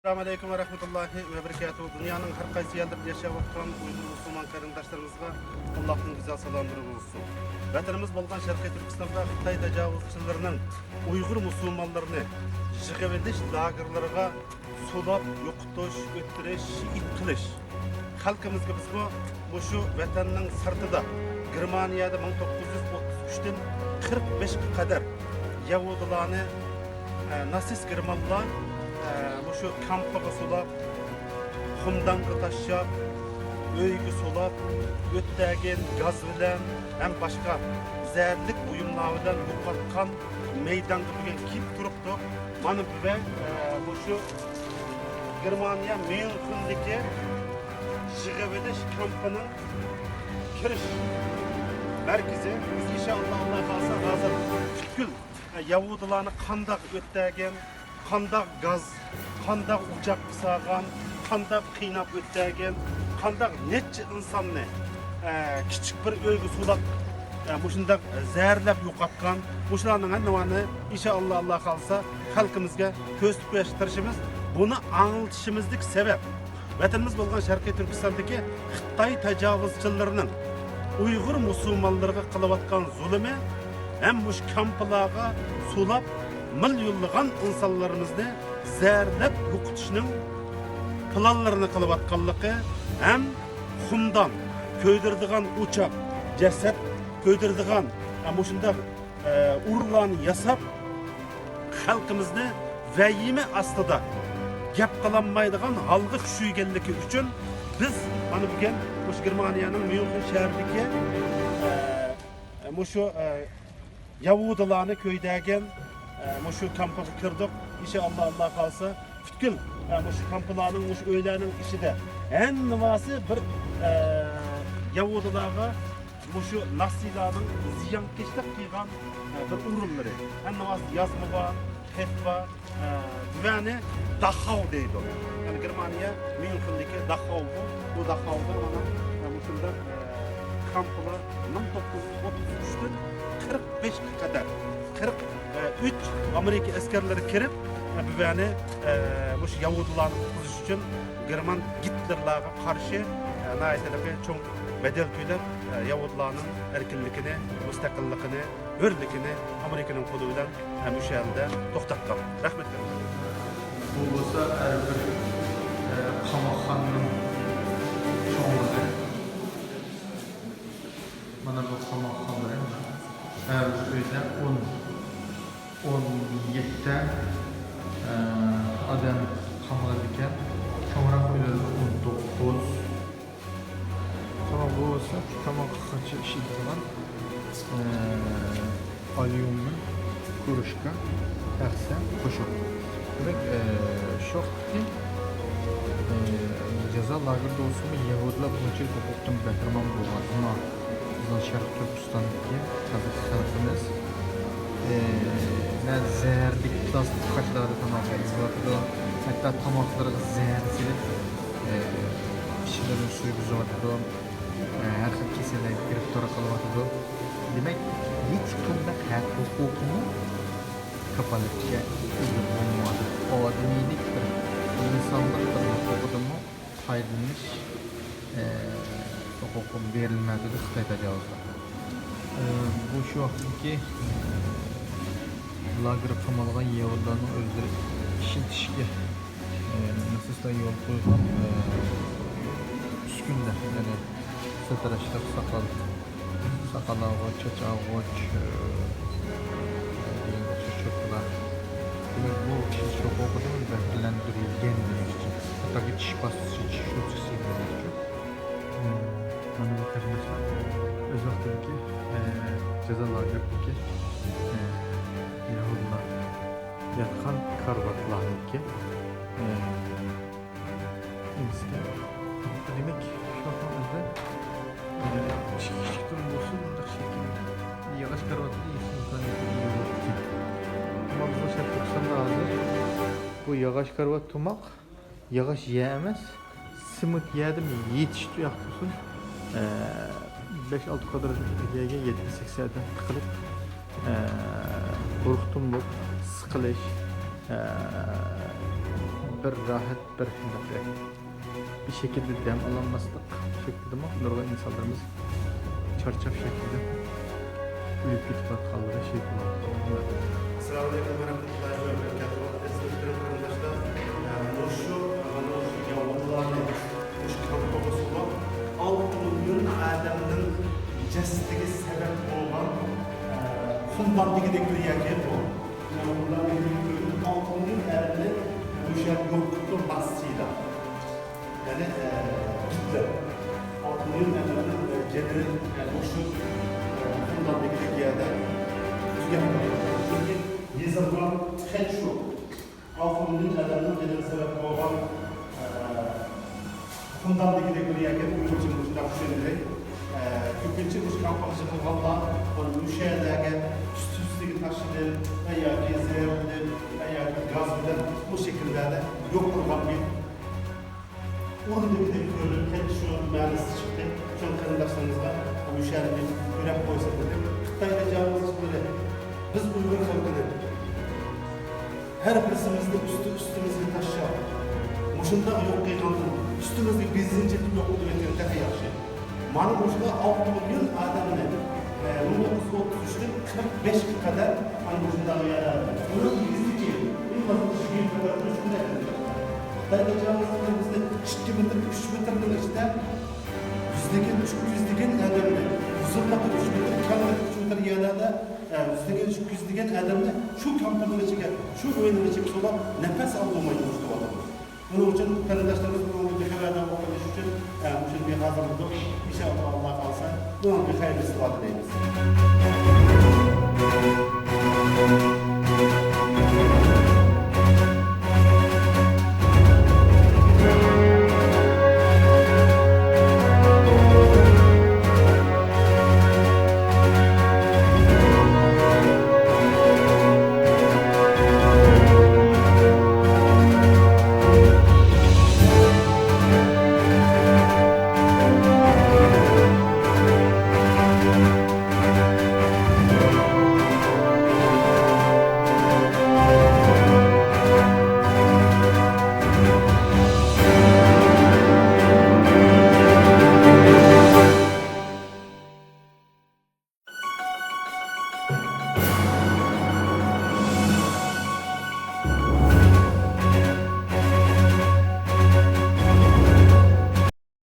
Assalamu alaikum ve rahmetullahi ve berekatuhu. Dünyanın her qaysı yerlerinde yaşayotgan Uyghur Müslüman qarindaşlarımızga Allah'ın güzel salamları olsun. Vatanımız bolgan Şarkı Türkistan'da Xitay tecavüzçilerinin Uyghur Müslümanlarını jig'ib edish lagerlariga sulab, yo'qotish, o'ttirish, it qilish. Xalqimizga biz bu shu vatanning sirtida Germaniyada 1933dan 45ga qadar Yahudilarni natsist Germanlar şu kampıga sulab, xumdanga taşşap, öýgü sulab, ötdägen gaz bilen hem başka zärlik buyumlar bilen yo'qotgan meydanga bugun kip turupdy. Mana bu şu Germaniya Münchindeki jig'ib edish kampının kirish merkezi. Biz inşallah Allah kalsa hazır bütün Yahudilarni qandaq ötdägen, qandaq gaz, qandaq uçak sağan, qandaq qiynap ötdägen, qandaq neçe insanni kichik bir öýgü sulap mushundaq zärlep yo'qotgan, mushlarning hammani inşallah Allah kalsa halkımızga köstüp yaşatırışımız, bunu anlatışımızdık sebep. Vatanımız bolgan Şarkı Türkistan'daki Xitay tecavüzçilerinin Uyghur Müslümanlarga kılıvatkan zulümü hem muş kamplarga sulap milyonlagan insanlarımızda zärlep yo'qotishning planlarini qilib atqanligi hem xumdan köydürdiğen uçak, ceset köydürdiğen mushundaq urlarni yasab xalqimizni vahima ostida gap qilinmaydigan halga tushganligi uchun biz mana bugun o'sha Germaniyaning Myunxen shahridagi mushu Yahudilarni köydägen şu kampa kirdik. İnşallah Allah kalsa bütün şu kamplarning, şu öýlerning içinde en nivası bir Yahudilarga şu nasiylarning ziyankeşlik qilgan bir urunları. En nivası yazma var, xet var, yani Dachau deydi. Yani Germaniya Münchendeki Dachau bu Dachau'da mana şunda kamplar 1933'ten 45'e kadar 43 Amerika askerleri kirip yani bu Yahudilarni tutuş için German Hitlerlarga karşı nayetlerge çok bedel töylep Yahudilarning erkinligini, mustaqilligini, hürlikini Amerikanın koluyla bu şehirde to'xtatgan. Rahmet. Bu bo'lsa har bir qamoqxonaning cho'ng'ida. Mana bu qamoqxona. Her uyda 17 adam qamalgan ekan. Cho'ngroq uylarda 19. Tamam bu bo'lsa qamoqqa ishlaydigan alyumni kurishga taqsam qo'shib. Demek şokti ceza lagerda olsun Yahudilar buncha hukukdan bahramand bo'lgan. Ammo bizning Sharq Turkistondagi hozirgi xalqimiz zərlik plastik qaçlarda tamamlayıb vardı. Hatta tamaqları zər silib kişilərin suyu güzardı. Hər xil kesillər giriftar qılındı. Demək, heç kimdə həyat hüququnu kapalıqqa olmadı. Adamilik bir insanlık bir hüquqdan faydalanış hüququn verilmədi Xitay təcavüzü. Bu şu vaxtki lager qamalgan Yahudilarning özləri ishintishga nasoslar yo'l qo'ygan uskunda, ya'ni satrashlar saqalog'och, chachag'och cho'chqalar. Demak, bu kishi huquqidan bahrilantirilgan demek uchun, hattoki tish bosqichi cho'chisi demek uchun. Mana bu qarindoshlar o'z vaqtidagi jazo lageridagi Yahudilar yatgan karvatlarniki demek şu anımızda küçük durum olsun da şekilde yavaş karvatı insanlar yapıyor. Ama bu şartlarda hazır bu yavaş karvat tumak yavaş yiyemez simit yedim yetişti yapıyorsun 5-6 kadar öteye 70-80'den tıkılıp qo'rqtumlik, siqilish, bir rahat bir bir şekilde dem alanmaslık şekilde mi? Nurga insanlarımız çarçaf şekilde uyup gitip kaldığı şey kullanıyor. Selamünaleyküm ve rahmetullahi ve berekatuhu. Ezberlerim arkadaşlar. Şu yavrularla şu kampımız olan 6 milyon adamın cesedi sebep olan kundandıgidek bir yer bu. Bundan bir 6 milyon adamın bu şey yokluğu basıyla. Yani kitle. 6 milyon adamın genel şu kundandıgidek yerde çünkü yazılan tek şu, altının adamın genel sebep olan bundan da gidip buraya gelip bu için bu kitap şöyle köpünçü bu kampanyasının valla bu şehirlerde üstündeki taşıdır veya gezerdir veya gazdır bu şekilde de yok olan bir orada gidip görülür tek şu mühendisi çıktı şu arkadaşlarımızla bu şehirde görev koysa dedim Kıtay'da canımız böyle biz uygun halkını her birimizde üstümüzde taşıyor. Muşunda yok kıykandı. Üstümüzde bizince yok üretiyor daha yaxşı. Mana muşunda 6 milyon adamını 1933'te 45 kadar hani muşunda yerler. Bunun bizdeki en fazla şehir kadar üstünde kalıyor. Dayıcağımızda bizde 2 metre 3 metrenin içinde yüzdegen adamını uzunlukta 3 metre kalmadı 3 metre yerlerde yüzdegen adamını şu kampanyada çıkar, şu oyunlara çıkıp sola nefes almayı mustafalar. Bunun için arkadaşlarımız bunu bir haberden okuduğu için bir hazırlık. İnşallah Allah kalsa bunun bir hayırlısı var diyelim.